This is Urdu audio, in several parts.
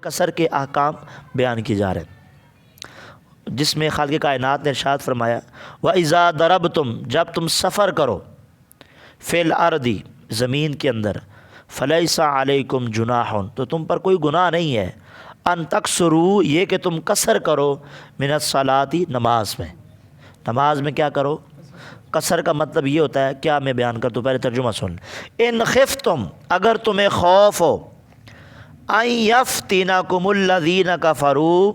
قصر کے احکام بیان کیے جا رہے ہیں، جس میں خالق کائنات نے ارشاد فرمایا وَإِذَا ضَرَبْتُمْ، جب تم سفر کرو، فِي الْأَرْضِ، زمین کے اندر، فَلَيْسَ عَلَيْكُمْ جُنَاحٌ، تو تم پر کوئی گناہ نہیں ہے، ان تقصروا، یہ کہ تم قصر کرو، من الصلاۃ، نماز میں۔ نماز میں کیا کرو؟ قصر کا مطلب یہ ہوتا ہے، کیا میں بیان کرتا ہوں، پہلے ترجمہ سن۔ ان خفتم، اگر تمہیں خوف ہو، ان یفتنکم الذین کفروا،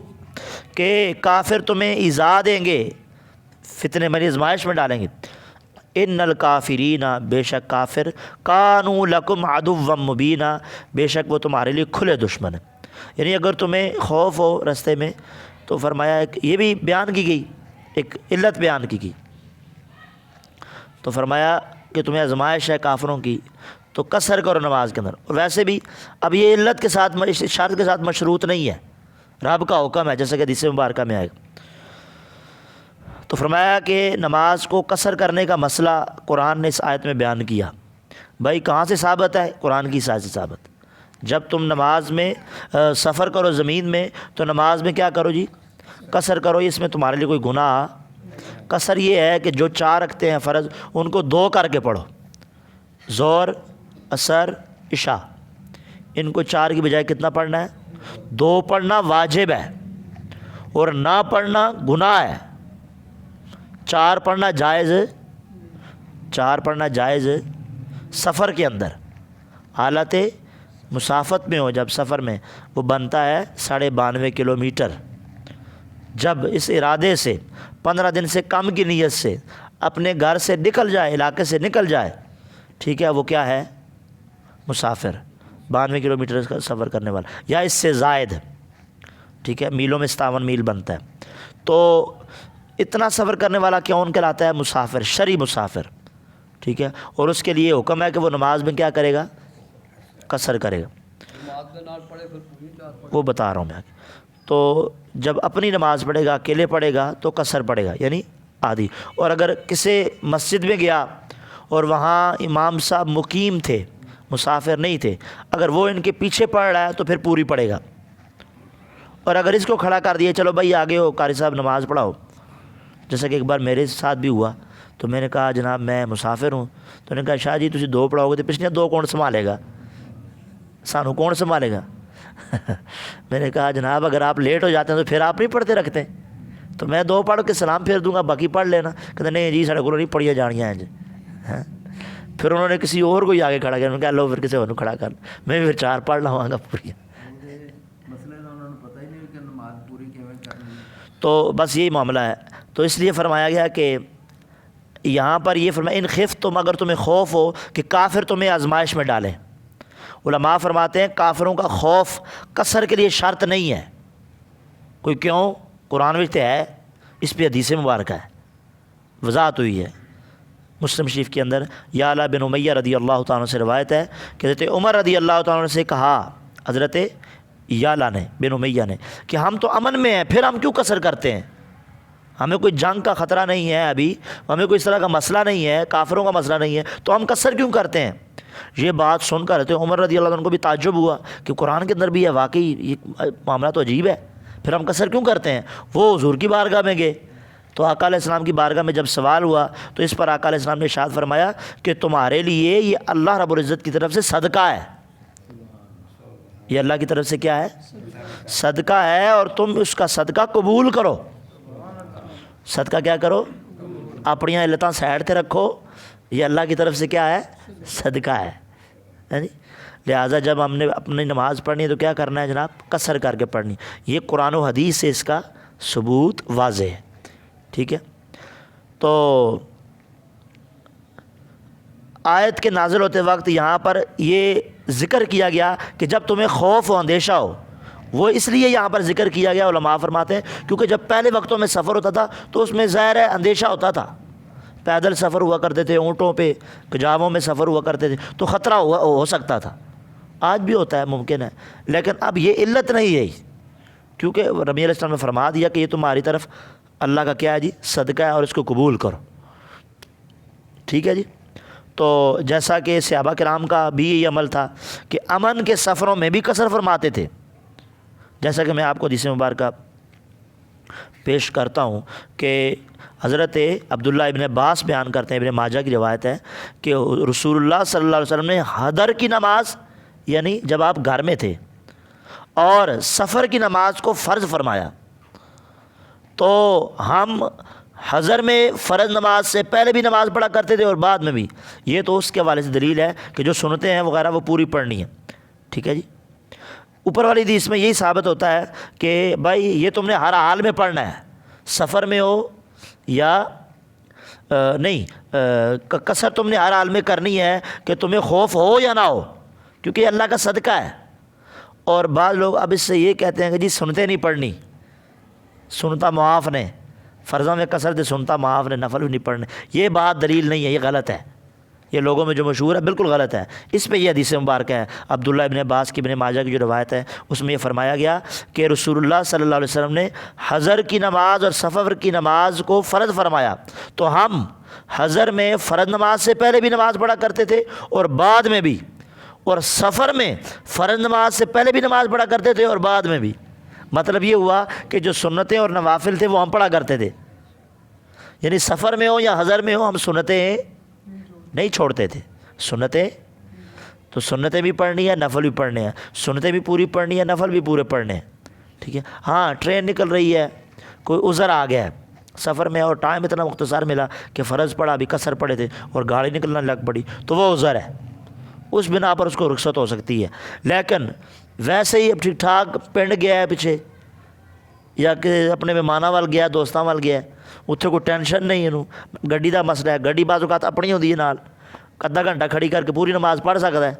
کہ کافر تمہیں ایذا دیں گے، فتنے میں آزمائش میں ڈالیں گے۔ ان الکافرین، بے شک کافر، کانوا لکم عدوا مبینا، بے شک وہ تمہارے لیے کھلے دشمن ہیں۔ یعنی اگر تمہیں خوف ہو رستے میں، تو فرمایا کہ یہ بھی بیان کی گئی، ایک علت بیان کی گئی، تو فرمایا کہ تمہیں آزمائش ہے کافروں کی تو قصر کرو نماز کے اندر۔ اور ویسے بھی اب یہ علت کے ساتھ، شرط کے ساتھ مشروط نہیں ہے، رب کا حکم ہے، جیسا کہ حدیث مبارکہ میں آئے گا۔ تو فرمایا کہ نماز کو قصر کرنے کا مسئلہ قرآن نے اس آیت میں بیان کیا۔ بھائی کہاں سے ثابت ہے؟ قرآن کی آیت سے ثابت۔ جب تم نماز میں سفر کرو زمین میں، تو نماز میں کیا کرو جی؟ قصر کرو، اس میں تمہارے لیے کوئی گناہ۔ قصر یہ ہے کہ جو 4 رکھتے ہیں فرض، ان کو 2 کر کے پڑھو، ظہر، عصر، عشاء، ان کو 4 کی بجائے کتنا پڑھنا ہے؟ 2 پڑھنا واجب ہے، اور نہ پڑھنا گناہ ہے۔ 4 پڑھنا جائز، 4 پڑھنا جائز سفر کے اندر، حالت مسافت میں ہو، جب سفر میں، وہ بنتا ہے 92.5 کلومیٹر۔ جب اس ارادے سے 15 دن سے کم کی نیت سے اپنے گھر سے نکل جائے، علاقے سے نکل جائے، ٹھیک ہے، وہ کیا ہے؟ مسافر، 92 کلومیٹر کا سفر کرنے والا، یا اس سے زائد، ٹھیک ہے، میلوں میں 57 میل بنتا ہے۔ تو اتنا سفر کرنے والا کون کہلاتا ہے؟ مسافر، شرعی مسافر، ٹھیک ہے۔ اور اس کے لیے حکم ہے کہ وہ نماز میں کیا کرے گا؟ قصر کرے گا۔ وہ بتا رہا ہوں میں آگے۔ تو جب اپنی نماز پڑھے گا، اکیلے پڑھے گا، تو قصر پڑھے گا، یعنی آدھی۔ اور اگر کسی مسجد میں گیا اور وہاں امام صاحب مقیم تھے، مسافر نہیں تھے، اگر وہ ان کے پیچھے پڑھ رہا ہے تو پھر پوری پڑھے گا۔ اور اگر اس کو کھڑا کر دیا، چلو بھائی آگے ہو، قاری صاحب نماز پڑھاؤ، جیسا کہ ایک بار میرے ساتھ بھی ہوا، تو میں نے کہا جناب میں مسافر ہوں، تو انہوں نے کہا شاہ جی تسی 2 پڑھاؤ گے تو پچھلے 2 کون سنبھالے گا؟ سانو کون سنبھالے گا؟ میں نے کہا جناب اگر آپ لیٹ ہو جاتے ہیں تو پھر آپ نہیں پڑھتے رکھتے، تو میں 2 پڑھ کے سلام پھیر دوں گا، باقی پڑھ لینا۔ کہتے نہیں جی ساڑھے کو نہیں پڑھیا جانیاں ہیں جی۔ پھر انہوں نے کسی اور کو آگے کھڑا کیا، انہوں نے کہا لو پھر کسی اور کو کھڑا کر، میں پھر 4 پڑھ لوں گا پوری۔ تو بس یہی معاملہ ہے۔ تو اس لیے فرمایا گیا کہ یہاں پر یہ فرمایا ان خفتم، اگر تمہیں خوف ہو کہ کافر تمہیں آزمائش میں ڈالیں۔ علماء فرماتے ہیں کافروں کا خوف قصر کے لیے شرط نہیں ہے، کوئی کیوں؟ قرآن میں تو ہے، اس پہ حدیث مبارکہ ہے، وضاحت ہوئی ہے۔ مسلم شریف کے اندر یعلا بن امیہ رضی اللہ تعالیٰ عنہ سے روایت ہے کہ حضرت عمر رضی اللہ تعالیٰ عنہ سے کہا، حضرت یعلا نے، بن امیہ نے، کہ ہم تو امن میں ہیں، پھر ہم کیوں قصر کرتے ہیں؟ ہمیں کوئی جنگ کا خطرہ نہیں ہے ابھی، ہمیں کوئی اس طرح کا مسئلہ نہیں ہے، کافروں کا مسئلہ نہیں ہے، تو ہم قصر کیوں کرتے ہیں؟ یہ بات سن کر حضرت عمر رضی اللہ عنہ کو بھی تعجب ہوا کہ قرآن کے اندر بھی ہے، واقعی یہ معاملہ تو عجیب ہے، پھر ہم قصر کیوں کرتے ہیں؟ وہ حضور کی بارگاہ میں گئے، تو آقا علیہ السلام کی بارگاہ میں جب سوال ہوا تو اس پر آقا علیہ السلام نے ارشاد فرمایا کہ تمہارے لیے یہ اللہ رب العزت کی طرف سے صدقہ ہے، یہ اللہ کی طرف سے کیا ہے؟ صدقہ ہے، اور تم اس کا صدقہ قبول کرو۔ صدقہ کیا کرو؟ اپنی علتاں سائڈ تے رکھو، یہ اللہ کی طرف سے کیا ہے؟ صدقہ ہے۔ لہٰذا جب ہم نے اپنی نماز پڑھنی ہے تو کیا کرنا ہے جناب؟ قصر کر کے پڑھنی۔ یہ قرآن و حدیث سے اس کا ثبوت واضح ہے، ٹھیک ہے۔ تو آیت کے نازل ہوتے وقت یہاں پر یہ ذکر کیا گیا کہ جب تمہیں خوف و اندیشہ ہو، وہ اس لیے یہاں پر ذکر کیا گیا، علماء فرماتے ہیں کیونکہ جب پہلے وقتوں میں سفر ہوتا تھا تو اس میں ظاہر ہے اندیشہ ہوتا تھا، پیدل سفر ہوا کرتے تھے، اونٹوں پہ، کجاووں میں سفر ہوا کرتے تھے، تو خطرہ ہو سکتا تھا، آج بھی ہوتا ہے، ممکن ہے، لیکن اب یہ علت نہیں ہے، کیونکہ نبی علیہ السلام نے فرما دیا کہ یہ تمہاری طرف اللہ کا کیا ہے جی؟ صدقہ ہے، اور اس کو قبول کرو، ٹھیک ہے جی۔ تو جیسا کہ صحابہ کرام کا بھی یہ عمل تھا کہ امن کے سفروں میں بھی قصر فرماتے تھے، جیسا کہ میں آپ کو حدیث مبارکہ پیش کرتا ہوں کہ حضرت عبداللہ ابن عباس بیان کرتے ہیں، ابن ماجہ کی روایت ہے کہ رسول اللہ صلی اللہ علیہ وسلم نے حضر کی نماز، یعنی جب آپ گھر میں تھے، اور سفر کی نماز کو فرض فرمایا. تو ہم حضر میں فرض نماز سے پہلے بھی نماز پڑھا کرتے تھے اور بعد میں بھی. یہ تو اس کے حوالے سے دلیل ہے کہ جو سنتیں ہیں وغیرہ وہ پوری پڑھنی ہے. ٹھیک ہے جی. اوپر والی حدیث میں یہی ثابت ہوتا ہے کہ بھائی یہ تم نے ہر حال میں پڑھنا ہے، سفر میں ہو یا نہیں، قصر تم نے ہر حال میں کرنی ہے کہ تمہیں خوف ہو یا نہ ہو، کیونکہ یہ اللہ کا صدقہ ہے. اور بعض لوگ اب اس سے یہ کہتے ہیں کہ جی سنتیں نہیں پڑھنی، سنتا معاف نے، فرضوں میں قصر دے سنتا معاف نے، نفل بھی نہیں پڑھنے. یہ بات دلیل نہیں ہے، یہ غلط ہے. یہ لوگوں میں جو مشہور ہے بالکل غلط ہے. اس پہ یہ حدیث مبارکہ ہے عبداللہ ابن عباس کی، ابن ماجہ کی جو روایت ہے اس میں یہ فرمایا گیا کہ رسول اللہ صلی اللہ علیہ وسلم نے حضر کی نماز اور سفر کی نماز کو فرض فرمایا. تو ہم حضر میں فرض نماز سے پہلے بھی نماز پڑھا کرتے تھے اور بعد میں بھی، اور سفر میں فرض نماز سے پہلے بھی نماز پڑھا کرتے تھے اور بعد میں بھی. مطلب یہ ہوا کہ جو سنتیں اور نوافل تھے وہ ہم پڑھا کرتے تھے، یعنی سفر میں ہو یا حضر میں ہو ہم سنتیں نہیں چھوڑتے تھے. سنتیں تو سنتیں بھی پڑھنی ہے، نفل بھی پڑھنے ہیں. سنتیں بھی پوری پڑھنی ہے، نفل بھی پورے پڑھنے ہیں. ٹھیک ہے. ہاں ٹرین نکل رہی ہے، کوئی عذر آ گیا ہے سفر میں اور ٹائم اتنا مختصر ملا کہ فرض پڑھا، ابھی قصر پڑے تھے اور گاڑی نکلنا لگ پڑی، تو وہ عذر ہے، اس بنا پر اس کو رخصت ہو سکتی ہے. لیکن ویسے ہی اب ٹھیک ٹھاک پنڈ گیا ہے پیچھے، یا کہ اپنے مہماناں وال گیا، دوستاں وال گیا، اتنے کوئی ٹینشن نہیں ہے. گڈی دا مسئلہ ہے، گڈی بعض اوقات اپنی ہوتی ہے نال، آدھا گھنٹہ کھڑی کر کے پوری نماز پڑھ سکتا ہے،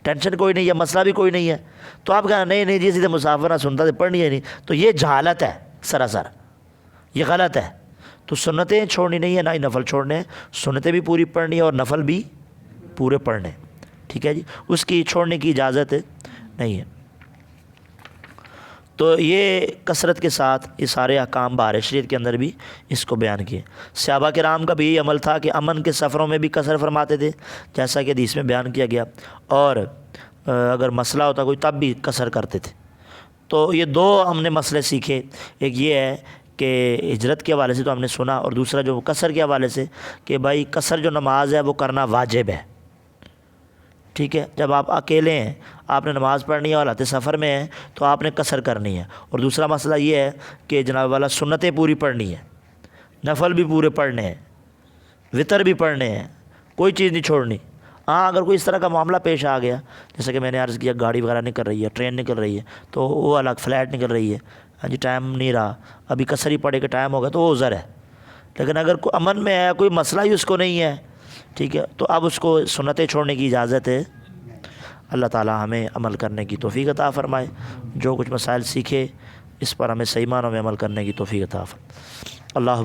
ٹینشن کوئی نہیں ہے، مسئلہ بھی کوئی نہیں ہے. تو آپ کہنا نہیں نہیں جی اسی تو مسافر نہ سنتا تو پڑھنی ہے نہیں، تو یہ جہالت ہے سراسر، یہ غلط ہے. تو سنتیں چھوڑنی نہیں ہے، نہ ہی نفل چھوڑنے ہیں. سنتیں بھی پوری پڑھنی ہے اور نفل بھی پورے پڑھنے. ٹھیک ہے جی. اس کی چھوڑنے کی اجازت نہیں ہے. تو یہ کثرت کے ساتھ یہ سارے احکام بہار شریعت کے اندر بھی اس کو بیان کیے. صحابہ کرام کا بھی یہ عمل تھا کہ امن کے سفروں میں بھی قصر فرماتے تھے، جیسا کہ حدیث میں بیان کیا گیا، اور اگر مسئلہ ہوتا کوئی تب بھی قصر کرتے تھے. تو یہ دو ہم نے مسئلے سیکھے. ایک یہ ہے کہ ہجرت کے حوالے سے تو ہم نے سنا، اور دوسرا جو قصر کے حوالے سے کہ بھائی قصر جو نماز ہے وہ کرنا واجب ہے. ٹھیک ہے. جب آپ اکیلے ہیں، آپ نے نماز پڑھنی ہے اور حالت سفر میں ہیں تو آپ نے قصر کرنی ہے. اور دوسرا مسئلہ یہ ہے کہ جناب والا سنتیں پوری پڑھنی ہے، نفل بھی پورے پڑھنے ہیں، وطر بھی پڑھنے ہیں، کوئی چیز نہیں چھوڑنی. ہاں اگر کوئی اس طرح کا معاملہ پیش آ گیا، جیسا کہ میں نے عرض کیا گاڑی وغیرہ نکل رہی ہے، ٹرین نکل رہی ہے، تو وہ الگ فلائٹ نکل رہی ہے، ہاں جی ٹائم نہیں رہا، ابھی قصر ہی پڑے کہ ٹائم ہوگا، تو وہ عذر ہے. لیکن اگر کوئی امن میں ہے، کوئی مسئلہ ہی اس کو نہیں ہے، ٹھیک ہے، تو اب اس کو سنتیں چھوڑنے کی اجازت ہے. اللہ تعالی ہمیں عمل کرنے کی توفیق عطا فرمائے. جو کچھ مسائل سیکھے اس پر ہمیں صحیح معنوں میں عمل کرنے کی توفیق عطا فرمائے. اللہ